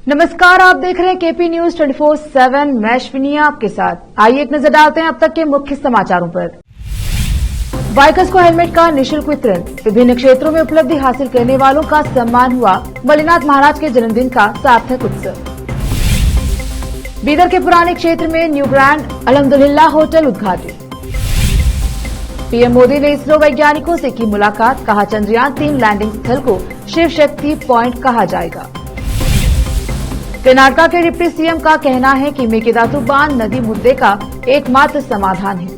नमस्कार, आप देख रहे हैं केपी न्यूज 24/7। मैं अश्विनी आपके साथ। आइए एक नजर डालते हैं अब तक के मुख्य समाचारों पर। बाइकर्स को हेलमेट का निःशुल्क वितरण, विभिन्न क्षेत्रों में उपलब्धि हासिल करने वालों का सम्मान हुआ। मल्लिनाथ महाराज के जन्मदिन का सार्थक उत्सव। बीदर के पुराने क्षेत्र में न्यू ग्रैंड अल्हम्दुलिल्लाह होटल उद्घाटित। पीएम मोदी ने इसरो वैज्ञानिकों से की मुलाकात, कहा चंद्रयान 3 लैंडिंग स्थल को शिव शक्ति पॉइंट कहा जाएगा। कर्नाटक के डिप्टी सीएम का कहना है कि मेकेदातु बांध नदी मुद्दे का एकमात्र समाधान है।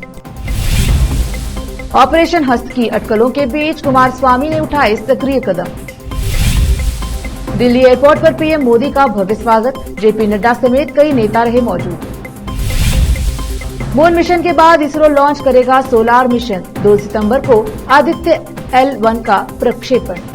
ऑपरेशन हस्त की अटकलों के बीच कुमारस्वामी ने उठाए सक्रिय कदम। दिल्ली एयरपोर्ट पर पीएम मोदी का भव्य स्वागत, जेपी नड्डा समेत कई नेता रहे मौजूद। मून मिशन के बाद इसरो लॉन्च करेगा सोलार मिशन, 2 सितंबर को आदित्य L1 का प्रक्षेपण।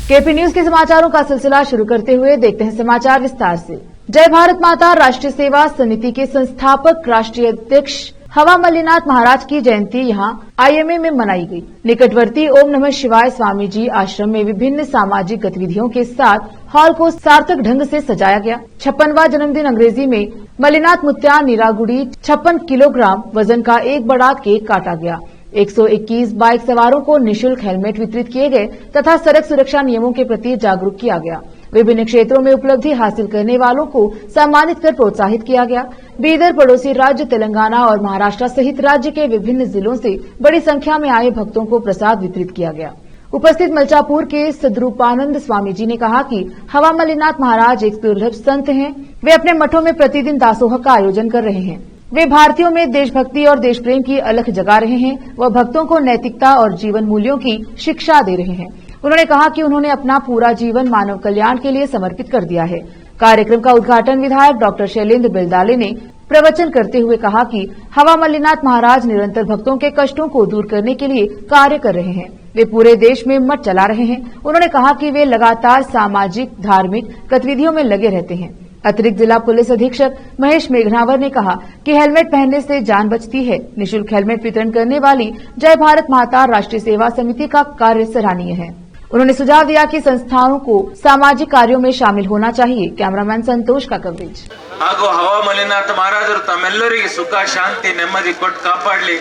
केपी न्यूज के समाचारों का सिलसिला शुरू करते हुए देखते हैं समाचार विस्तार से। जय भारत माता राष्ट्रीय सेवा समिति के संस्थापक राष्ट्रीय अध्यक्ष हवा मल्लिनाथ महाराज की जयंती यहां IMA में मनाई गई। निकटवर्ती ओम नमः शिवाय स्वामी जी आश्रम में विभिन्न सामाजिक गतिविधियों के साथ हॉल को सार्थक ढंग से सजाया गया। 56वां जन्मदिन अंग्रेजी में मल्लिनाथ मुत्या निरागुड़ी 56 किलोग्राम वजन का एक बड़ा केक काटा गया। 121 बाइक सवारों को निःशुल्क हेलमेट वितरित किए गए तथा सड़क सुरक्षा नियमों के प्रति जागरूक किया गया। विभिन्न क्षेत्रों में उपलब्धि हासिल करने वालों को सम्मानित कर प्रोत्साहित किया गया। बीदर पड़ोसी राज्य तेलंगाना और महाराष्ट्र सहित राज्य के विभिन्न जिलों से बड़ी संख्या में आए भक्तों को प्रसाद वितरित किया गया। उपस्थित मलचापुर के सद्रूपानंद स्वामी जी ने कहा कि हवा मल्लिनाथ महाराज एक दुर्लभ संत हैं। वे अपने मठों में प्रतिदिन दासोह का आयोजन कर रहे हैं। वे भारतीयों में देशभक्ति और देश प्रेम की अलख जगा रहे हैं। वह भक्तों को नैतिकता और जीवन मूल्यों की शिक्षा दे रहे हैं। उन्होंने कहा कि उन्होंने अपना पूरा जीवन मानव कल्याण के लिए समर्पित कर दिया है। कार्यक्रम का उद्घाटन विधायक डॉक्टर शैलेंद्र बेलदाले ने प्रवचन करते हुए कहा कि हवा मल्लिनाथ महाराज निरंतर भक्तों के कष्टों को दूर करने के लिए कार्य कर रहे हैं। वे पूरे देश में मठ चला रहे हैं। उन्होंने कहा कि वे लगातार सामाजिक धार्मिक गतिविधियों में लगे रहते हैं। अतिरिक्त जिला पुलिस अधीक्षक महेश मेघनावर ने कहा कि हेलमेट पहनने से जान बचती है। निःशुल्क हेलमेट वितरण करने वाली जय भारत माता राष्ट्रीय सेवा समिति का कार्य सराहनीय है। उन्होंने सुझाव दिया कि संस्थाओं को सामाजिक कार्यों में शामिल होना चाहिए। कैमरामैन संतोष का कवरेज। ಹಾಗೂ ಹವಾ ಮಲ್ಲಿನಾಥ ಮಹಾರಾಜರು ತಮ್ಮೆಲ್ಲರಿಗೆ ಸುಖ ಶಾಂತಿ ನೆಮ್ಮದಿ ಕೊಟ್ಟು ಕಾಪಾಡಲಿ,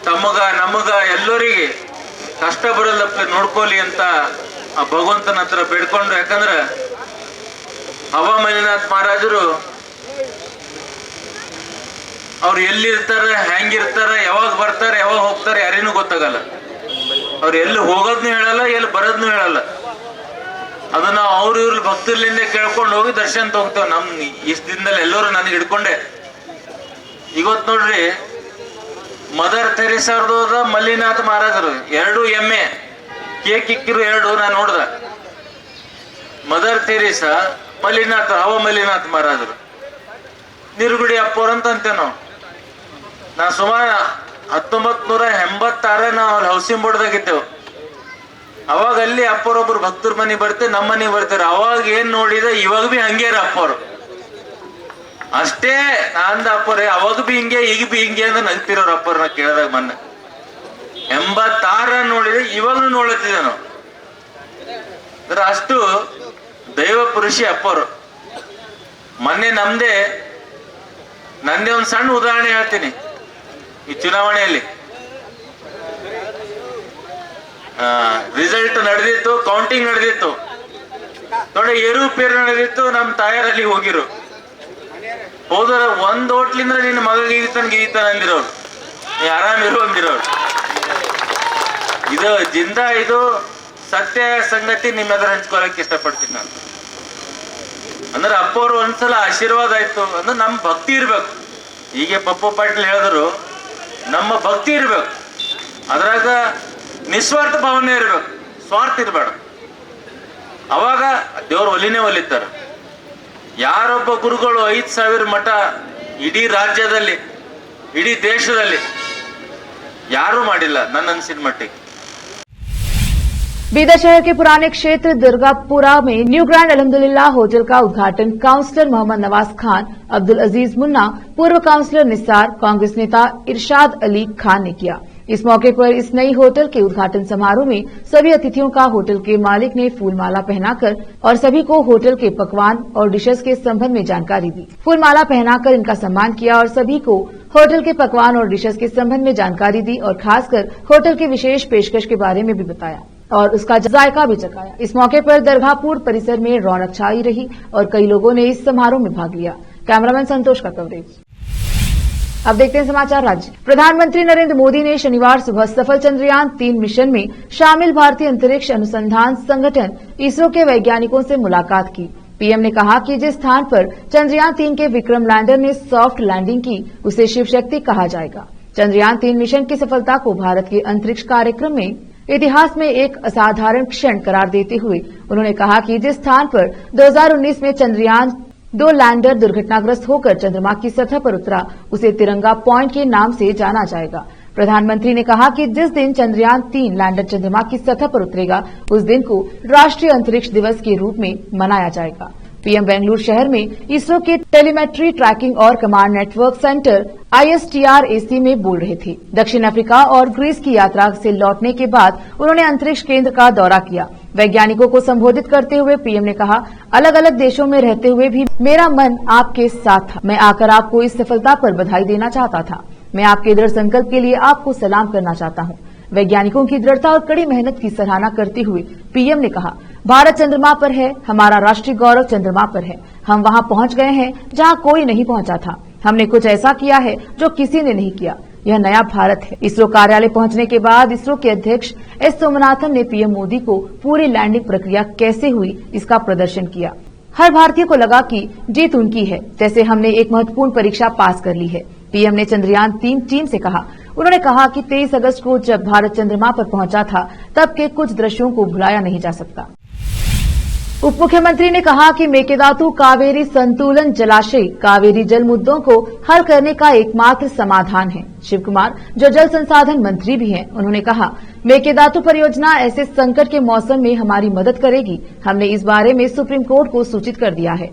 ತಮ್ಮಗ ನಮಗ ಎಲ್ಲರಿಗೆ ಕಷ್ಟ ಬರಲಪ್ಪ ನೋಡ್ಕೊಳ್ಳಿ ಅಂತ ಆ ಭಗವಂತನ ಹತ್ರ ಬೇಡ್ಕೊಂಡು. ಯಾಕಂದ್ರೆ ಹವಾ ಮಲ್ಲಿನಾಥ ಮಹಾರಾಜರು ಅವ್ರು ಎಲ್ಲಿರ್ತಾರೆ, ಹೆಂಗಿರ್ತಾರೆ, ಯಾವಾಗ ಬರ್ತಾರೆ, ಯಾವಾಗ ಹೋಗ್ತಾರೆ ಯಾರೇನೂ ಗೊತ್ತಾಗಲ್ಲ. ಅವ್ರು ಎಲ್ಲಿ ಹೋಗೋದ್ನು ಹೇಳಲ್ಲ, ಎಲ್ಲಿ ಬರೋದ್ನು ಹೇಳಲ್ಲ. ಅದನ್ನ ಅವ್ರು ಇವ್ರ ಭಕ್ತರ್ಲಿಂದ ಕೇಳ್ಕೊಂಡು ಹೋಗಿ ದರ್ಶನ ತಗೋತೇವೆ. ನಮ್ ಇಷ್ಟ ದಿನದಲ್ಲಿ ಎಲ್ಲರೂ ನನಗೆ ಹಿಡ್ಕೊಂಡೆ. ಇವತ್ತು ನೋಡ್ರಿ, ಮದರ್ ತೆರೇಸಾ ಅವ್ರದ್ದು ಮಲ್ಲಿನಾಥ ಮಹಾರಾಜರು 2 ಎಮ್ಮೆ ಕೇಕ್ ಇಕ್ಕಿರು 2 ನಾನು ನೋಡ್ದ. ಮದರ್ ತೆರೇಸಾ ಮಲ್ಲಿನಾಥ ಹವ ಮಲ್ಲಿನಾಥ ಮಹಾರಾಜರು ನಿರುಗುಡಿ ಅಪ್ಪೋರ್ ಅಂತ ಅಂತೇವೆ ನಾವು. ನಾ ಸುಮಾರು 1986 ನಾವು ಹೌಸಿಂಗ್ ಬೋರ್ಡ್ದಾಗಿದ್ದೆವು. ಅವಾಗ ಅಲ್ಲಿ ಅಪ್ಪರೊಬ್ರು ಭಕ್ತರ ಮನೆ ಬರ್ತೇವೆ, ನಮ್ಮ ಮನೆ ಬರ್ತಾರೆ. ಅವಾಗ ಏನ್ ನೋಡಿದ ಇವಾಗ ಬಿ ಹಂಗೇರ ಅಪ್ಪರು ಅಷ್ಟೇ. ನಾಂದ ಅಪ್ಪರೇ ಅವಾಗ ಬಿ ಹಿಂಗೆ ಈಗ ಬಿ ಹಿಂಗೆ ಅಂತ ನಗ್ತಿರೋರು ಅಪ್ಪರನ್ನ ಕೇಳಿದಾಗ. ಮೊನ್ನೆ 86 ನೋಡಿದ್ರೆ ಇವಾಗ್ಲೂ ನೋಡತ್ತಿದ್ದೆ ನಾವು. ಅಷ್ಟು ದೈವ ಪುರುಷಿ ಅಪ್ಪರು. ಮೊನ್ನೆ ನಂದೇ ಒಂದು ಸಣ್ಣ ಉದಾಹರಣೆ ಹೇಳ್ತೀನಿ. ಈ ಚುನಾವಣೆಯಲ್ಲಿ ರಿಸಲ್ಟ್ ನಡೆದಿತ್ತು, ಕೌಂಟಿಂಗ್ ನಡೆದಿತ್ತು, ನೋಡಿ ಏರುಪೇರು ನಡೆದಿತ್ತು. ನಮ್ಮ ತಾಯರಲ್ಲಿ ಹೋಗಿರು ಹೋದ್ರ 1 ಹೋಟ್ಲಿಂದ ನಿನ್ನ ಮಗ ಗೀತಾನ ಅಂದಿರೋರು, ನೀ ಆರಾಮಿರು ಅಂದಿರೋರು. ಇದು ಜಿಂದಾ, ಇದು ಸತ್ಯ ಸಂಗತಿ ನಿಮ್ಮ ಎದುರು ಹಂಚ್ಕೊಳಕ್ ಇಷ್ಟಪಡ್ತೀನಿ ನಾನು. ಅಂದ್ರೆ ಅಪ್ಪವ್ರು ಒಂದ್ಸಲ ಆಶೀರ್ವಾದ ಆಯ್ತು ಅಂದ್ರೆ ನಮ್ಮ ಭಕ್ತಿ ಇರ್ಬೇಕು. ಹೀಗೆ ಪಪ್ಪು ಪಾಟೀಲ್ ಹೇಳಿದ್ರು, ನಮ್ಮ ಭಕ್ತಿ ಇರ್ಬೇಕು. ಅದ್ರಾಗ ನಿಸ್ವಾರ್ಥ ಭಾವನೆ ಇರ್ಬೇಕು, ಸ್ವಾರ್ಥ ಇರ್ಬೇಡ. ಅವಾಗ ದೇವ್ರು ಒಲಿನೇ ಒಲಿತಾರೆ. ಯಾರೊಬ್ಬ ಗುರುಗಳು 5,000 ಮಠ ಇಡೀ ರಾಜ್ಯದಲ್ಲಿ, ಇಡೀ ದೇಶದಲ್ಲಿ ಯಾರೂ ಮಾಡಿಲ್ಲ ನನ್ನ ಅನ್ಸಿನ ಮಟ್ಟಿಗೆ. बीदर शहर के पुराने क्षेत्र दुर्गापुरा में न्यू ग्रैंड अल्हम्दुलिल्लाह होटल का उद्घाटन काउंसलर मोहम्मद नवाज खान, अब्दुल अजीज मुन्ना, पूर्व काउंसलर निसार, कांग्रेस नेता इरशाद अली खान ने किया। इस मौके पर इस नई होटल के उद्घाटन समारोह में सभी अतिथियों का होटल के मालिक ने फूलमाला पहनाकर और सभी को होटल के पकवान और डिशेस के संबंध में जानकारी दी। फूलमाला पहनाकर इनका सम्मान किया और सभी को होटल के पकवान और डिशेस के संबंध में जानकारी दी और खासकर होटल की विशेष पेशकश के बारे में भी बताया और उसका जायका भी चखाया। इस मौके पर दरगाहपुर परिसर में रौनक छाई रही और कई लोगों ने इस समारोह में भाग लिया। कैमरामैन संतोष का कवरेज। अब देखते हैं समाचार राज्य। प्रधानमंत्री नरेंद्र मोदी ने शनिवार सुबह सफल चंद्रयान 3 मिशन में शामिल भारतीय अंतरिक्ष अनुसंधान संगठन इसरो के वैज्ञानिकों से मुलाकात की। पीएम ने कहा कि जिस स्थान पर चंद्रयान 3 के विक्रम लैंडर ने सॉफ्ट लैंडिंग की उसे शिव शक्ति कहा जाएगा। चंद्रयान 3 मिशन की सफलता को भारत के अंतरिक्ष कार्यक्रम में इतिहास में एक असाधारण क्षण करार देते हुए उन्होंने कहा कि जिस स्थान पर 2019 में चंद्रयान 2 लैंडर दुर्घटनाग्रस्त होकर चंद्रमा की सतह पर उतरा उसे तिरंगा पॉइंट के नाम से जाना जाएगा। प्रधानमंत्री ने कहा कि जिस दिन चंद्रयान 3 लैंडर चंद्रमा की सतह पर उतरेगा उस दिन को राष्ट्रीय अंतरिक्ष दिवस के रूप में मनाया जाएगा। पीएम बेंगलुरु शहर में इसरो के टेलीमेट्री ट्रैकिंग और कमांड नेटवर्क सेंटर ISTRAC में बोल रहे थे। दक्षिण अफ्रीका और ग्रीस की यात्रा से लौटने के बाद उन्होंने अंतरिक्ष केंद्र का दौरा किया। वैज्ञानिकों को संबोधित करते हुए पीएम ने कहा, अलग अलग देशों में रहते हुए भी मेरा मन आपके साथ था। मैं आकर आपको इस सफलता पर बधाई देना चाहता था। मैं आपके दृढ़ संकल्प के लिए आपको सलाम करना चाहता हूँ। वैज्ञानिकों की दृढ़ता और कड़ी मेहनत की सराहना करते हुए पीएम ने कहा, भारत चंद्रमा पर है, हमारा राष्ट्रीय गौरव चंद्रमा पर है। हम वहां पहुंच गए हैं जहां कोई नहीं पहुंचा था। हमने कुछ ऐसा किया है जो किसी ने नहीं किया। यह नया भारत है। इसरो कार्यालय पहुंचने के बाद इसरो के अध्यक्ष एस सोमनाथन ने पीएम मोदी को पूरी लैंडिंग प्रक्रिया कैसे हुई इसका प्रदर्शन किया। हर भारतीय को लगा कि जीत उनकी है, जैसे हमने एक महत्वपूर्ण परीक्षा पास कर ली है। पीएम ने चंद्रयान 3 टीम से कहा। उन्होंने कहा कि 23 अगस्त को जब भारत चंद्रमा पर पहुंचा था तब के कुछ दृश्यों को भुलाया नहीं जा सकता। उप मुख्यमंत्री ने कहा कि मेकेदातु कावेरी संतुलन जलाशय कावेरी जल मुद्दों को हल करने का एकमात्र समाधान है। शिव कुमार, जो जल संसाधन मंत्री भी हैं, उन्होंने कहा, मेकेदातु परियोजना ऐसे संकट के मौसम में हमारी मदद करेगी। हमने इस बारे में सुप्रीम कोर्ट को सूचित कर दिया है।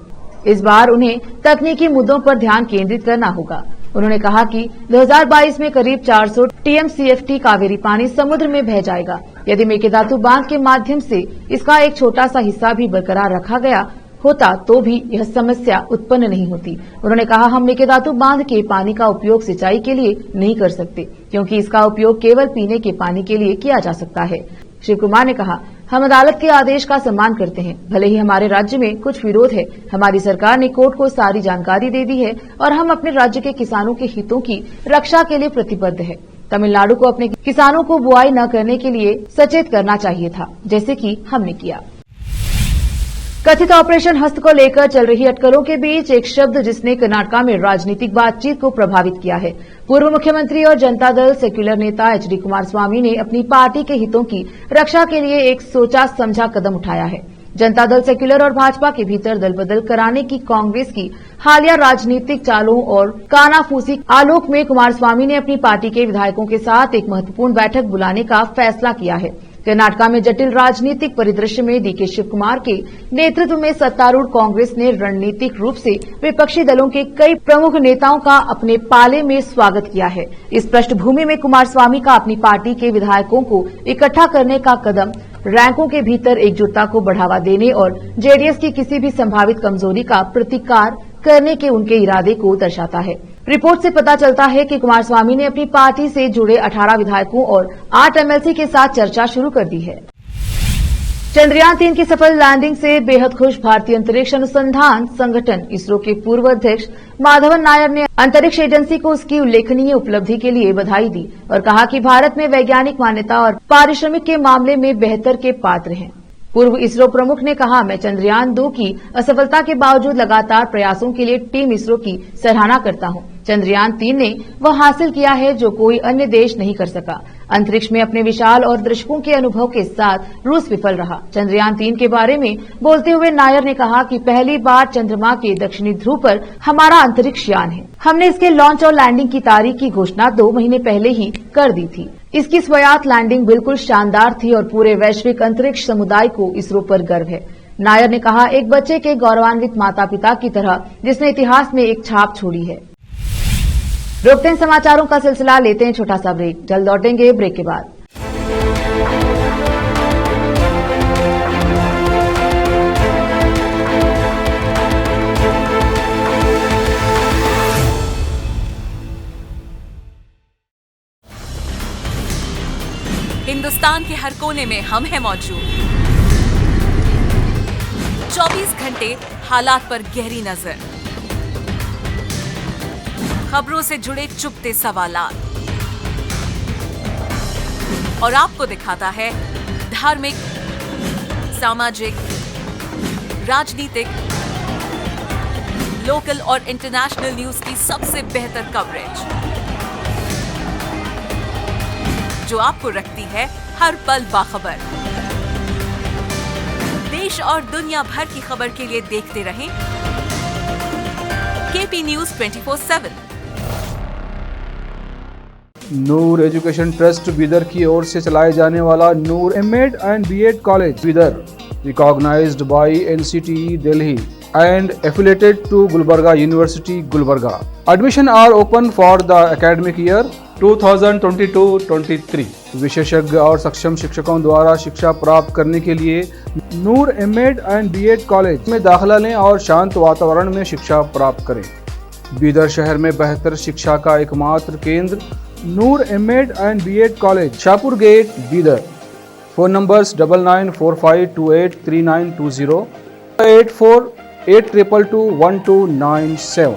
इस बार उन्हें तकनीकी मुद्दों पर ध्यान केंद्रित करना होगा। उन्होंने कहा कि 2022 में करीब 400 TMCFT कावेरी पानी समुद्र में बह जाएगा। यदि मेकेदातु बांध के माध्यम से इसका एक छोटा सा हिस्सा भी बरकरार रखा गया होता तो भी यह समस्या उत्पन्न नहीं होती। उन्होंने कहा, हम मेकेदातु बांध के पानी का उपयोग सिंचाई के लिए नहीं कर सकते क्योंकि इसका उपयोग केवल पीने के पानी के लिए किया जा सकता है। शिव कुमार ने कहा, हम अदालत के आदेश का सम्मान करते हैं। भले ही हमारे राज्य में कुछ विरोध है, हमारी सरकार ने कोर्ट को सारी जानकारी दे दी है और हम अपने राज्य के किसानों के हितों की रक्षा के लिए प्रतिबद्ध है। तमिलनाडु को अपने किसानों को बुआई न करने के लिए सचेत करना चाहिए था, जैसे कि हमने किया। कथित ऑपरेशन हस्त को लेकर चल रही अटकलों के बीच एक शब्द जिसने कर्नाटका में राजनीतिक बातचीत को प्रभावित किया है। पूर्व मुख्यमंत्री और जनता दल सेक्युलर नेता HD कुमारस्वामी ने अपनी पार्टी के हितों की रक्षा के लिए एक सोचा समझा कदम उठाया है। जनता दल सेक्युलर और भाजपा के भीतर दल बदल कराने की कांग्रेस की हालिया राजनीतिक चालों और कानाफूसी आलोक में कुमारस्वामी ने अपनी पार्टी के विधायकों के साथ एक महत्वपूर्ण बैठक बुलाने का फैसला किया है। कर्नाटका में जटिल राजनीतिक परिदृश्य में DK शिव कुमार के नेतृत्व में सत्तारूढ़ कांग्रेस ने रणनीतिक रूप से विपक्षी दलों के कई प्रमुख नेताओं का अपने पाले में स्वागत किया है। इस पृष्ठभूमि में कुमारस्वामी का अपनी पार्टी के विधायकों को इकट्ठा करने का कदम रैंकों के भीतर एकजुटता को बढ़ावा देने और जेडीएस की किसी भी संभावित कमजोरी का प्रतिकार करने के उनके इरादे को दर्शाता है। रिपोर्ट से पता चलता है कि कुमारस्वामी ने अपनी पार्टी से जुड़े 18 विधायकों और 8 MLC के साथ चर्चा शुरू कर दी है। चंद्रयान 3 की सफल लैंडिंग से बेहद खुश भारतीय अंतरिक्ष अनुसंधान संगठन इसरो के पूर्व अध्यक्ष माधवन नायर ने अंतरिक्ष एजेंसी को उसकी उल्लेखनीय उपलब्धि के लिए बधाई दी और कहा कि भारत में वैज्ञानिक मान्यता और पारिश्रमिक के मामले में बेहतर के पात्र हैं। पूर्व इसरो प्रमुख ने कहा, मैं चंद्रयान 2 की असफलता के बावजूद लगातार प्रयासों के लिए टीम इसरो की सराहना करता हूं। चंद्रयान 3 ने वह हासिल किया है जो कोई अन्य देश नहीं कर सका। अंतरिक्ष में अपने विशाल और दर्शकों के अनुभव के साथ रूस विफल रहा। चंद्रयान 3 के बारे में बोलते हुए नायर ने कहा कि पहली बार चंद्रमा के दक्षिणी ध्रुव पर हमारा अंतरिक्ष यान है। हमने इसके लॉन्च और लैंडिंग की तारीख की घोषणा 2 महीने पहले ही कर दी थी। इसकी स्वायत्त लैंडिंग बिल्कुल शानदार थी और पूरे वैश्विक अंतरिक्ष समुदाय को इसरो पर गर्व है। नायर ने कहा, एक बच्चे के गौरवान्वित माता पिता की तरह जिसने इतिहास में एक छाप छोड़ी है। रोकते हैं समाचारों का सिलसिला, लेते हैं छोटा सा ब्रेक। जल्द लौटेंगे ब्रेक के बाद। हिंदुस्तान के हर कोने में हम हैं मौजूद। 24 घंटे हालात पर गहरी नजर, खबरों से जुड़े चुपते सवालात और आपको दिखाता है धार्मिक, सामाजिक, राजनीतिक, लोकल और इंटरनेशनल न्यूज की सबसे बेहतर कवरेज जो आपको रखती है हर पल बाखबर। देश और दुनिया भर की खबर के लिए देखते रहें KP news 24/7। Noor education trust Bidar की ओर से चलाए जाने वाला Noor MEd and BEd college Bidar, recognised by NCTE Delhi and affiliated to Gulbarga University, Gulbarga. Admission are open for the academic year 2022-23. विशेषज्ञ और सक्षम शिक्षकों द्वारा शिक्षा प्राप्त करने के लिए नूर एमएड एंड बीएड कॉलेज में दाखिला लें और शांत वातावरण में शिक्षा प्राप्त करें। बीदर शहर में बेहतर शिक्षा का एकमात्र केंद्र Noor MEd and BEd college, Shahpur gate, Bidar. Phone numbers 9945283920, 8482221297।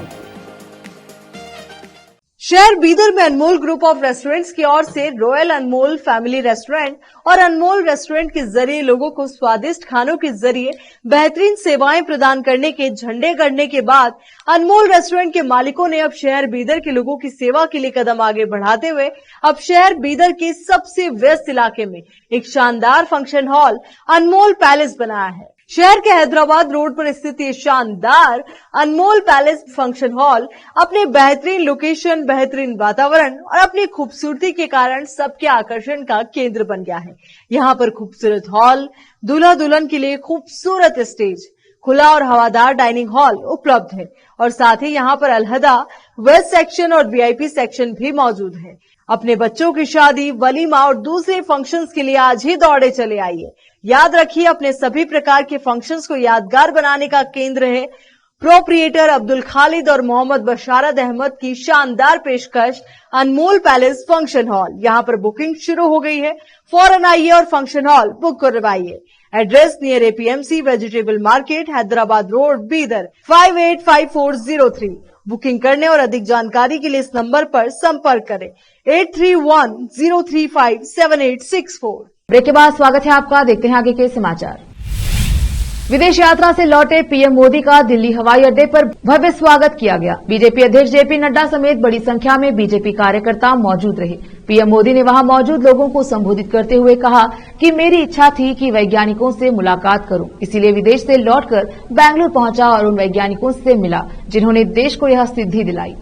शहर बीदर में अनमोल ग्रुप ऑफ रेस्टोरेंट्स की ओर से रॉयल अनमोल फैमिली रेस्टोरेंट और अनमोल रेस्टोरेंट के जरिए लोगों को स्वादिष्ट खानों के जरिए बेहतरीन सेवाएं प्रदान करने के झंडे गड़ने के बाद अनमोल रेस्टोरेंट के मालिकों ने अब शहर बीदर के लोगों की सेवा के लिए कदम आगे बढ़ाते हुए अब शहर बीदर के सबसे व्यस्त इलाके में एक शानदार फंक्शन हॉल अनमोल पैलेस बनाया है। शहर के हैदराबाद रोड पर स्थित ये शानदार अनमोल पैलेस फंक्शन हॉल अपने बेहतरीन लोकेशन, बेहतरीन वातावरण और अपनी खूबसूरती के कारण सबके आकर्षण का केंद्र बन गया है। यहाँ पर खूबसूरत हॉल, दूल्हा दुल्हन के लिए खूबसूरत स्टेज, खुला और हवादार डाइनिंग हॉल उपलब्ध है और साथ ही यहाँ पर अलहदा वेस्ट सेक्शन और वीआईपी सेक्शन भी मौजूद है। अपने बच्चों की शादी, वलीमा और दूसरे फंक्शंस के लिए आज ही दौड़े चले आइए। याद रखिए, अपने सभी प्रकार के फंक्शंस को यादगार बनाने का केंद्र है प्रोप्रिएटर अब्दुल खालिद और मोहम्मद बशारत अहमद की शानदार पेशकश अनमोल पैलेस फंक्शन हॉल। यहाँ पर बुकिंग शुरू हो गई है, फौरन आइए और फंक्शन हॉल बुक करवाइए। Address near APMC vegetable market, Hyderabad road, Bidar 585403। Booking करने और अधिक जानकारी के लिए इस नंबर पर संपर्क करें 8310357864। ब्रेक के बाद स्वागत है आपका, देखते हैं आगे के समाचार। विदेश यात्रा से लौटे पीएम मोदी का दिल्ली हवाई अड्डे पर भव्य स्वागत किया गया। बीजेपी अध्यक्ष जेपी नड्डा समेत बड़ी संख्या में बीजेपी कार्यकर्ता मौजूद रहे। पीएम मोदी ने वहां मौजूद लोगों को संबोधित करते हुए कहा कि मेरी इच्छा थी कि वैज्ञानिकों से मुलाकात करूं, इसीलिए विदेश से लौटकर बेंगलुरु पहुंचा और उन वैज्ञानिकों से मिला जिन्होंने देश को यह सिद्धि दिलाई।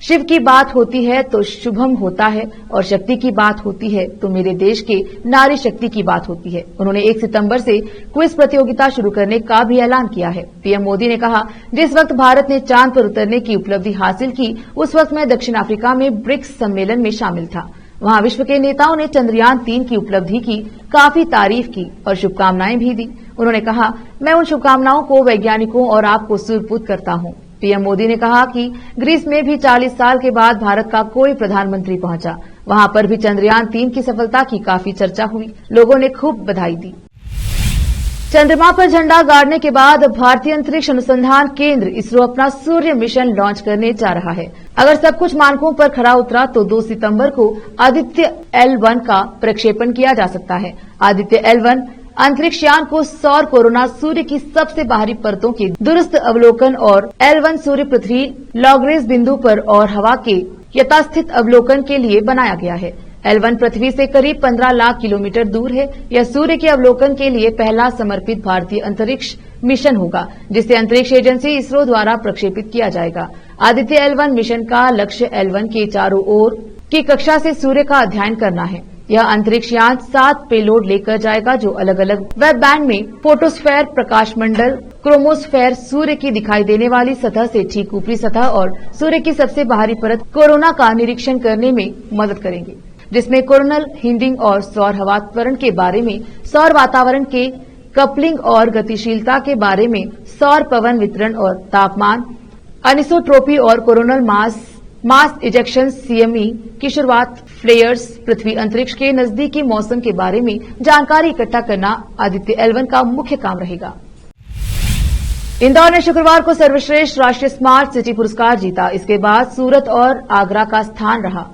शिव की बात होती है तो शुभम होता है और शक्ति की बात होती है तो मेरे देश के नारी शक्ति की बात होती है। उन्होंने 1 सितंबर से क्विज प्रतियोगिता शुरू करने का भी ऐलान किया है। पीएम मोदी ने कहा, जिस वक्त भारत ने चांद पर उतरने की उपलब्धि हासिल की उस वक्त मैं दक्षिण अफ्रीका में ब्रिक्स सम्मेलन में शामिल था। वहां विश्व के नेताओं ने चंद्रयान 3 की उपलब्धि की काफी तारीफ की और शुभकामनाएं भी दी। उन्होंने कहा, मैं उन शुभकामनाओं को वैज्ञानिकों और आपको सुपुर्द करता हूं। पीएम मोदी ने कहा कि ग्रीस में भी 40 साल के बाद भारत का कोई प्रधानमंत्री पहुंचा, वहां पर भी चंद्रयान 3 की सफलता की काफी चर्चा हुई, लोगों ने खूब बधाई दी। चंद्रमा पर झंडा गाड़ने के बाद भारतीय अंतरिक्ष अनुसंधान केंद्र इसरो अपना सूर्य मिशन लॉन्च करने जा रहा है। अगर सब कुछ मानकों पर खरा उतरा तो 2 सितंबर को आदित्य L1 का प्रक्षेपण किया जा सकता है। आदित्य L1 अंतरिक्ष यान को सौर कोरोना सूर्य की सबसे बाहरी परतों के दुरुस्त अवलोकन और L1 सूर्य पृथ्वी लॉग्रेंज बिंदु पर और हवा के यथास्थित अवलोकन के लिए बनाया गया है। L1 पृथ्वी से करीब 15 लाख किलोमीटर दूर है। यह सूर्य के अवलोकन के लिए पहला समर्पित भारतीय अंतरिक्ष मिशन होगा, जिसे अंतरिक्ष एजेंसी इसरो द्वारा प्रक्षेपित किया जाएगा। आदित्य L1 मिशन का लक्ष्य L1 के चारों ओर की कक्षा से सूर्य का अध्ययन करना है। यह अंतरिक्ष यान 7 पेलोड लेकर जाएगा, जो अलग अलग वेब बैंड में फोटोस्फेयर, प्रकाश मंडल, क्रोमोस्फेयर, सूर्य की दिखाई देने वाली सतह से ठीक ऊपरी सतह और सूर्य की सबसे बाहरी परत कोरोना का निरीक्षण करने में मदद करेंगे, जिसमें कोरोनल हिंडिंग और सौर हवावरण के बारे में, सौर वातावरण के कपलिंग और गतिशीलता के बारे में, सौर पवन वितरण और तापमान, अनिसोट्रोपी और कोरोनल मास इजेक्शन CME की शुरुआत, फ्लेयर्स, पृथ्वी अंतरिक्ष के नजदीकी मौसम के बारे में जानकारी इकट्ठा करना आदित्य L1 का मुख्य काम रहेगा। इंदौर ने शुक्रवार को सर्वश्रेष्ठ राष्ट्रीय स्मार्ट सिटी पुरस्कार जीता। इसके बाद सूरत और आगरा का स्थान रहा।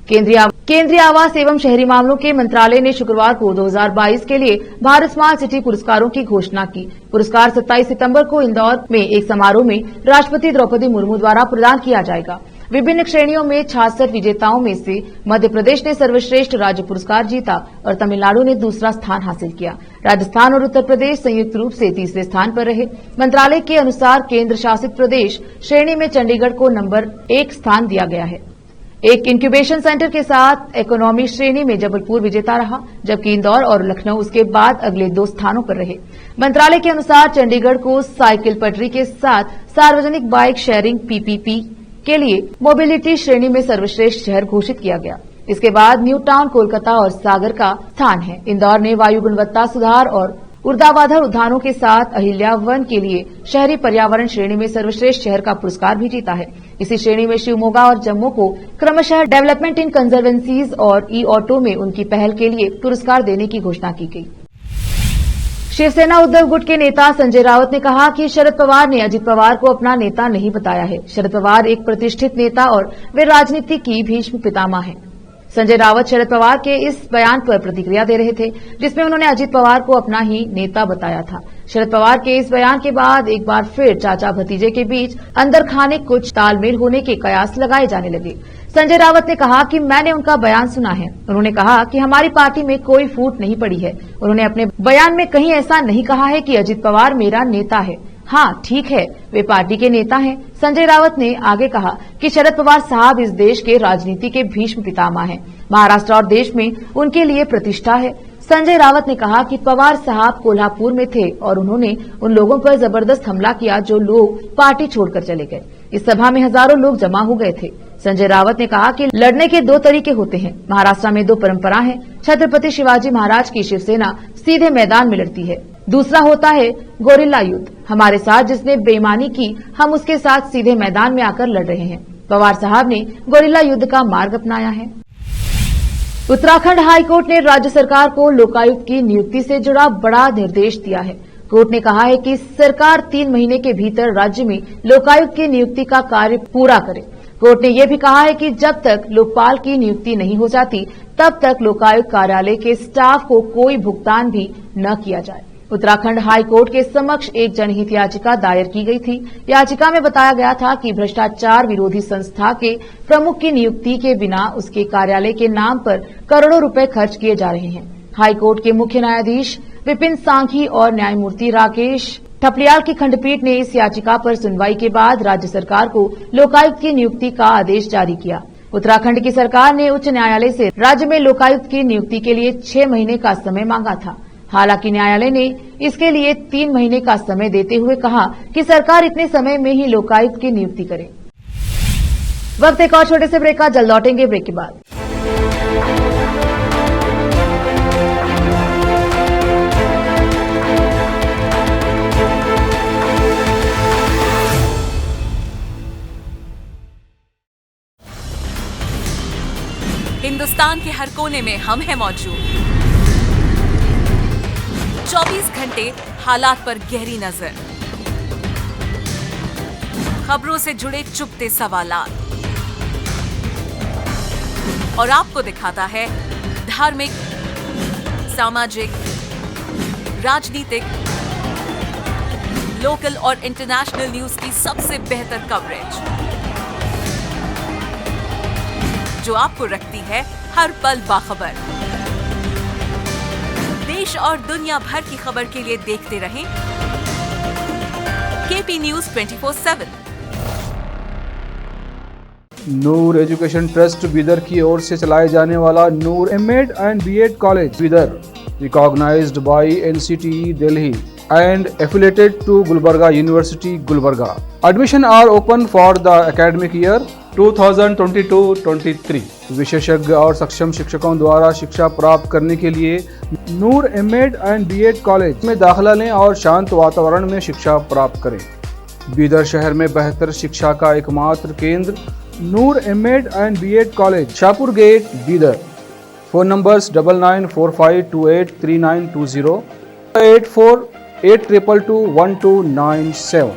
केंद्रीय आवास एवं शहरी मामलों के मंत्रालय ने शुक्रवार को 2022 के लिए भारत स्मार्ट सिटी पुरस्कारों की घोषणा की। पुरस्कार 27 सितंबर को इंदौर में एक समारोह में राष्ट्रपति द्रौपदी मुर्मू द्वारा प्रदान किया जाएगा। विभिन्न श्रेणियों में 66 विजेताओं में से मध्य प्रदेश ने सर्वश्रेष्ठ राज्य पुरस्कार जीता और तमिलनाडु ने दूसरा स्थान हासिल किया। राजस्थान और उत्तर प्रदेश संयुक्त रूप से तीसरे स्थान पर रहे। मंत्रालय के अनुसार केंद्र शासित प्रदेश श्रेणी में चंडीगढ़ को नंबर 1 स्थान दिया गया है। एक इंक्यूबेशन सेंटर के साथ इकोनॉमी श्रेणी में जबलपुर विजेता रहा, जबकि इंदौर और लखनऊ उसके बाद अगले 2 स्थानों पर रहे। मंत्रालय के अनुसार चंडीगढ़ को साइकिल पटरी के साथ सार्वजनिक बाइक शेयरिंग PPP के लिए मोबिलिटी श्रेणी में सर्वश्रेष्ठ शहर घोषित किया गया। इसके बाद न्यू टाउन, कोलकाता और सागर का स्थान है। इंदौर ने वायु गुणवत्ता सुधार और ऊर्ध्वाधर उद्यानों के साथ अहिल्या वन के लिए शहरी पर्यावरण श्रेणी में सर्वश्रेष्ठ शहर का पुरस्कार भी जीता है। इसी श्रेणी में शिवमोगा और जम्मू को क्रमशः डेवलपमेंट इन कंजर्वेंसीज और E-ऑटो में उनकी पहल के लिए पुरस्कार देने की घोषणा की गई। शिवसेना उद्धव गुट के नेता संजय राउत ने कहा कि शरद पवार ने अजित पवार को अपना नेता नहीं बताया है। शरद पवार एक प्रतिष्ठित नेता और वे राजनीति की भीष्म पितामह हैं। संजय राउत शरद पवार के इस बयान पर प्रतिक्रिया दे रहे थे, जिसमें उन्होंने अजित पवार को अपना ही नेता बताया था। शरद पवार के इस बयान के बाद एक बार फिर चाचा भतीजे के बीच अंदर खाने कुछ तालमेल होने के कयास लगाए जाने लगे। संजय राउत ने कहा कि मैंने उनका बयान सुना है। उन्होंने कहा कि हमारी पार्टी में कोई फूट नहीं पड़ी है। उन्होंने अपने बयान में कहीं ऐसा नहीं कहा है कि अजित पवार मेरा नेता है। हाँ, ठीक है, वे पार्टी के नेता हैं। संजय राउत ने आगे कहा कि शरद पवार साहब इस देश के राजनीति के भीष्म पितामह हैं। महाराष्ट्र और देश में उनके लिए प्रतिष्ठा है। संजय राउत ने कहा कि पवार साहब कोल्हापुर में थे और उन्होंने उन लोगों पर जबरदस्त हमला किया जो लोग पार्टी छोड़कर चले गए। इस सभा में हजारों लोग जमा हो गए थे। संजय राउत ने कहा कि लड़ने के 2 तरीके होते हैं। महाराष्ट्र में 2 परंपरा है। छत्रपति शिवाजी महाराज की शिवसेना सीधे मैदान में लड़ती है। दूसरा होता है गोरिल्ला युद्ध। हमारे साथ जिसने बेईमानी की, हम उसके साथ सीधे मैदान में आकर लड़ रहे हैं। पवार साहब ने गोरिल्ला युद्ध का मार्ग अपनाया है। उत्तराखंड हाईकोर्ट ने राज्य सरकार को लोकायुक्त की नियुक्ति से जुड़ा बड़ा निर्देश दिया है। कोर्ट ने कहा है कि सरकार 3 महीने के भीतर राज्य में लोकायुक्त की नियुक्ति का कार्य पूरा करे। कोर्ट ने यह भी कहा है कि जब तक लोकपाल की नियुक्ति नहीं हो जाती, तब तक लोकायुक्त कार्यालय के स्टाफ को कोई भुगतान भी न किया जाए। उत्तराखंड हाई कोर्ट के समक्ष एक जनहित याचिका दायर की गई थी। याचिका में बताया गया था कि भ्रष्टाचार विरोधी संस्था के प्रमुख की नियुक्ति के बिना उसके कार्यालय के नाम पर करोड़ों रुपए खर्च किए जा रहे हैं। हाई कोर्ट के मुख्य न्यायाधीश विपिन सांघी और न्यायमूर्ति राकेश ठपलियाल की खंडपीठ ने इस याचिका पर सुनवाई के बाद राज्य सरकार को लोकायुक्त की नियुक्ति का आदेश जारी किया। उत्तराखंड की सरकार ने उच्च न्यायालय से राज्य में लोकायुक्त की नियुक्ति के लिए 6 महीने का समय मांगा था। हालांकि न्यायालय ने इसके लिए 3 महीने का समय देते हुए कहा कि सरकार इतने समय में ही लोकायुक्त की नियुक्ति करे। वक्त एक और छोटे से ब्रेक का, जल्द लौटेंगे ब्रेक के बाद। हिंदुस्तान के हर कोने में हम हैं मौजूद। 24 घंटे हालात पर गहरी नजर, खबरों से जुड़े चुपते सवालात और आपको दिखाता है धार्मिक, सामाजिक, राजनीतिक, लोकल और इंटरनेशनल न्यूज की सबसे बेहतर कवरेज, जो आपको रखती है हर पल बाखबर। देश और दुनिया भर की खबर के लिए देखते रहें KP news 24/7। Noor education trust Bidar की ओर से चलाए जाने वाला Noor MEd and BEd college Bidar, recognised by NCTE Delhi and affiliated to Gulbarga University, Gulbarga. Admission are open for the academic year 2022-23. विशेषज्ञ और सक्षम शिक्षकों द्वारा शिक्षा प्राप्त करने के लिए नूर एमएड एंड बीएड कॉलेज में दाखिला लें और शांत वातावरण में शिक्षा प्राप्त करें। बीदर शहर में बेहतर शिक्षा का एकमात्र केंद्र Noor MEd and BEd college, Shahpur gate, Bidar. Phone numbers 9945283920, 8482221297।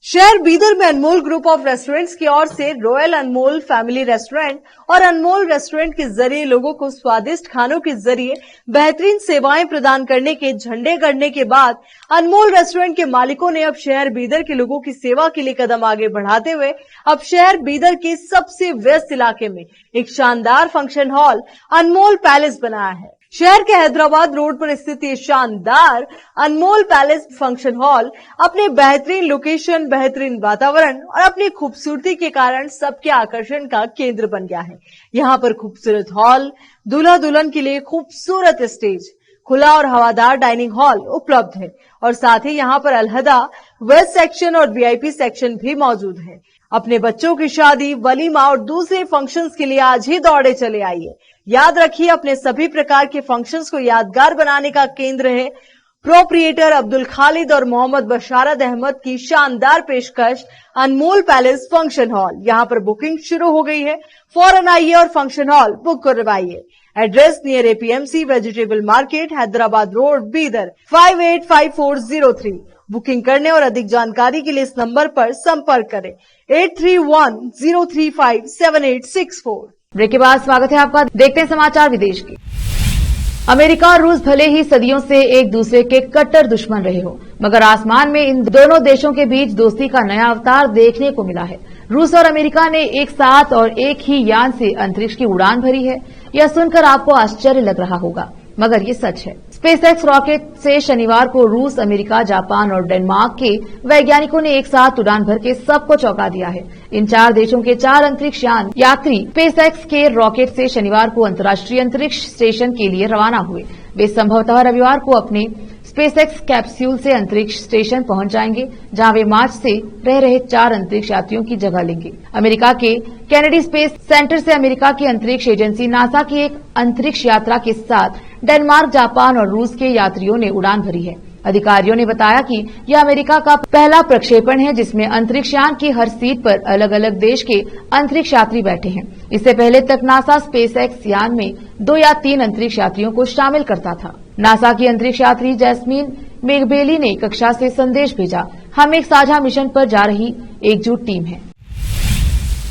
शहर बीदर में अनमोल ग्रुप ऑफ रेस्टोरेंट्स की ओर से रॉयल अनमोल फैमिली रेस्टोरेंट और अनमोल रेस्टोरेंट के जरिए लोगों को स्वादिष्ट खानों के जरिए बेहतरीन सेवाएं प्रदान करने के झंडे गड़ने के बाद अनमोल रेस्टोरेंट के मालिकों ने अब शहर बीदर के लोगों की सेवा के लिए कदम आगे बढ़ाते हुए अब शहर बीदर के सबसे व्यस्त इलाके में एक शानदार फंक्शन हॉल अनमोल पैलेस बनाया है। शहर के हैदराबाद रोड पर स्थित ये शानदार अनमोल पैलेस फंक्शन हॉल अपने बेहतरीन लोकेशन, बेहतरीन वातावरण और अपनी खूबसूरती के कारण सबके आकर्षण का केंद्र बन गया है। यहाँ पर खूबसूरत हॉल, दूल्हा दुल्हन के लिए खूबसूरत स्टेज, खुला और हवादार डाइनिंग हॉल उपलब्ध है और साथ ही यहाँ पर अलहदा वेस्ट सेक्शन और वीआईपी सेक्शन भी मौजूद है। अपने बच्चों की शादी, वलीमा और दूसरे फंक्शंस के लिए आज ही दौड़े चले आइए। याद रखिए, अपने सभी प्रकार के फंक्शंस को यादगार बनाने का केंद्र है प्रोप्रिएटर अब्दुल खालिद और मोहम्मद बशारत अहमद की शानदार पेशकश अनमोल पैलेस फंक्शन हॉल। यहाँ पर बुकिंग शुरू हो गई है, फौरन आइए और फंक्शन हॉल बुक करवाइए। Address near APMC vegetable market, Hyderabad road, Bidar 585403। Booking करने और अधिक जानकारी के लिए इस नंबर पर संपर्क करें 8310357864। ब्रेक के बाद स्वागत है आपका। देखते हैं समाचार विदेश के। अमेरिका और रूस भले ही सदियों से एक दूसरे के कट्टर दुश्मन रहे हो, मगर आसमान में इन दोनों देशों के बीच दोस्ती का नया अवतार देखने को मिला है। रूस और अमेरिका ने एक साथ और एक ही यान से अंतरिक्ष की उड़ान भरी है। यह सुनकर आपको आश्चर्य लग रहा होगा, मगर ये सच है। स्पेसएक्स रॉकेट से शनिवार को रूस, अमेरिका, जापान और डेनमार्क के वैज्ञानिकों ने एक साथ उड़ान भर के सबको चौंका दिया है। इन 4 देशों के 4 अंतरिक्ष यान यात्री स्पेसएक्स के रॉकेट से शनिवार को अंतर्राष्ट्रीय अंतरिक्ष स्टेशन के लिए रवाना हुए। वे संभवतः रविवार को अपने स्पेसएक्स कैप्सूल से अंतरिक्ष स्टेशन पहुंच जाएंगे, जहां वे मार्च से रह रहे 4 अंतरिक्ष यात्रियों की जगह लेंगे। अमेरिका के कैनेडी स्पेस सेंटर से अमेरिका की अंतरिक्ष एजेंसी नासा की एक अंतरिक्ष यात्रा के साथ डेनमार्क, जापान और रूस के यात्रियों ने उड़ान भरी है। अधिकारियों ने बताया कि यह अमेरिका का पहला प्रक्षेपण है जिसमें अंतरिक्ष यान की हर सीट पर अलग अलग देश के अंतरिक्ष यात्री बैठे हैं। इससे पहले तक नासा स्पेसएक्स यान में 2 या 3 अंतरिक्ष यात्रियों को शामिल करता था। नासा की अंतरिक्ष यात्री जैस्मीन मेघबेली ने कक्षा से संदेश भेजा, हम एक साझा मिशन पर जा रही एकजुट टीम है।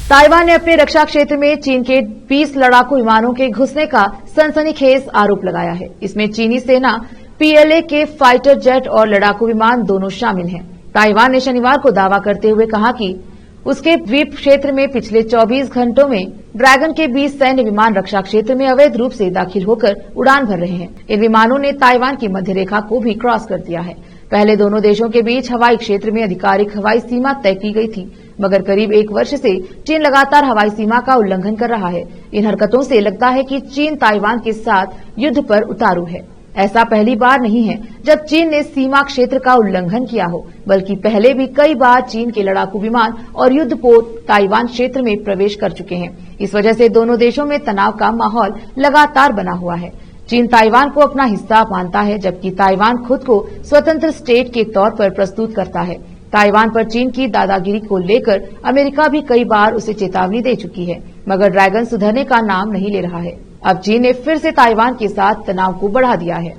ताइवान ने अपने रक्षा क्षेत्र में चीन के 20 लड़ाकू विमानों के घुसने का सनसनीखेज आरोप लगाया है। इसमें चीनी सेना, पीएलए के फाइटर जेट और लड़ाकू विमान दोनों शामिल हैं। ताइवान ने शनिवार को दावा करते हुए कहा कि उसके द्वीप क्षेत्र में पिछले 24 घंटों में ड्रैगन के 20 सैन्य विमान रक्षा क्षेत्र में अवैध रूप से दाखिल होकर उड़ान भर रहे हैं। इन विमानों ने ताइवान की मध्य रेखा को भी क्रॉस कर दिया है। पहले दोनों देशों के बीच हवाई क्षेत्र में आधिकारिक हवाई सीमा तय की गई थी, मगर करीब 1 वर्ष से चीन लगातार हवाई सीमा का उल्लंघन कर रहा है। इन हरकतों से लगता है कि चीन ताइवान के साथ युद्ध पर उतारू है। ऐसा पहली बार नहीं है जब चीन ने सीमा क्षेत्र का उल्लंघन किया हो, बल्कि पहले भी कई बार चीन के लड़ाकू विमान और युद्धपोत ताइवान क्षेत्र में प्रवेश कर चुके हैं। इस वजह से दोनों देशों में तनाव का माहौल लगातार बना हुआ है। चीन ताइवान को अपना हिस्सा मानता है, जबकि ताइवान खुद को स्वतंत्र स्टेट के तौर पर प्रस्तुत करता है। ताइवान पर चीन की दादागिरी को लेकर अमेरिका भी कई बार उसे चेतावनी दे चुकी है, मगर ड्रैगन सुधरने का नाम नहीं ले रहा है। अब चीन ने फिर से ताइवान के साथ तनाव को बढ़ा दिया है।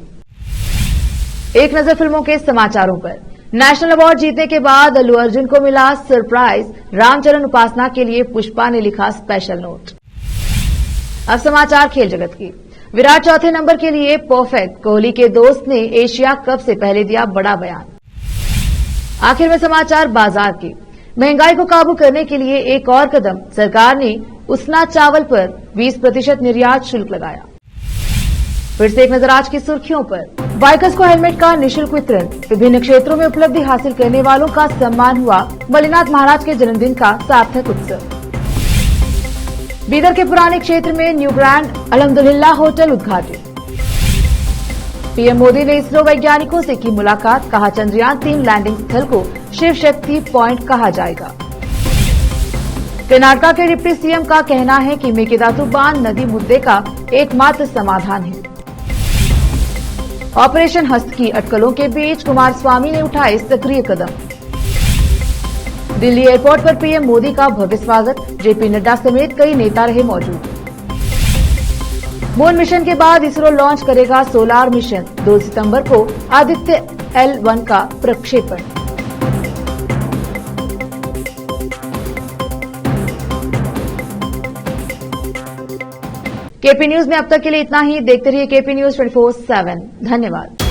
एक नजर फिल्मों के समाचारों पर। नेशनल अवार्ड जीतने के बाद अल्लू अर्जुन को मिला सरप्राइज, रामचरण उपासना के लिए पुष्पा ने लिखा स्पेशल नोट। अब समाचार खेल जगत की। विराट चौथे नंबर के लिए परफेक्ट, कोहली के दोस्त ने एशिया कप से पहले दिया बड़ा बयान। आखिर में समाचार बाजार के। महंगाई को काबू करने के लिए एक और कदम, सरकार ने उसना चावल पर 20% निर्यात शुल्क लगाया। फिर से एक नजर आज की सुर्खियों पर। बाइकर्स को हेलमेट का निःशुल्क वितरण, विभिन्न क्षेत्रों में उपलब्धि हासिल करने वालों का सम्मान हुआ, मल्लिनाथ महाराज के जन्मदिन का सार्थक उत्सव। बीदर के पुराने क्षेत्र में न्यू ग्रैंड अल्हम्दुलिल्लाह होटल उद्घाटित। पीएम मोदी ने इसरो वैज्ञानिकों से की मुलाकात, कहा चंद्रयान 3 लैंडिंग स्थल को शिव शक्ति पॉइंट कहा जाएगा। कर्नाटक के डिप्टी सीएम का कहना है कि मेकेदातु बांध नदी मुद्दे का एकमात्र समाधान है। ऑपरेशन हस्त की अटकलों के बीच कुमारस्वामी ने उठाए सक्रिय कदम। दिल्ली एयरपोर्ट पर पीएम मोदी का भव्य स्वागत, जेपी नड्डा समेत कई नेता रहे मौजूद। मून मिशन के बाद इसरो लॉन्च करेगा सोलार मिशन, 2 सितंबर को आदित्य L1 का प्रक्षेपण। केपी न्यूज में अब तक के लिए इतना ही। देखते रहिए केपी न्यूज 24/7। धन्यवाद।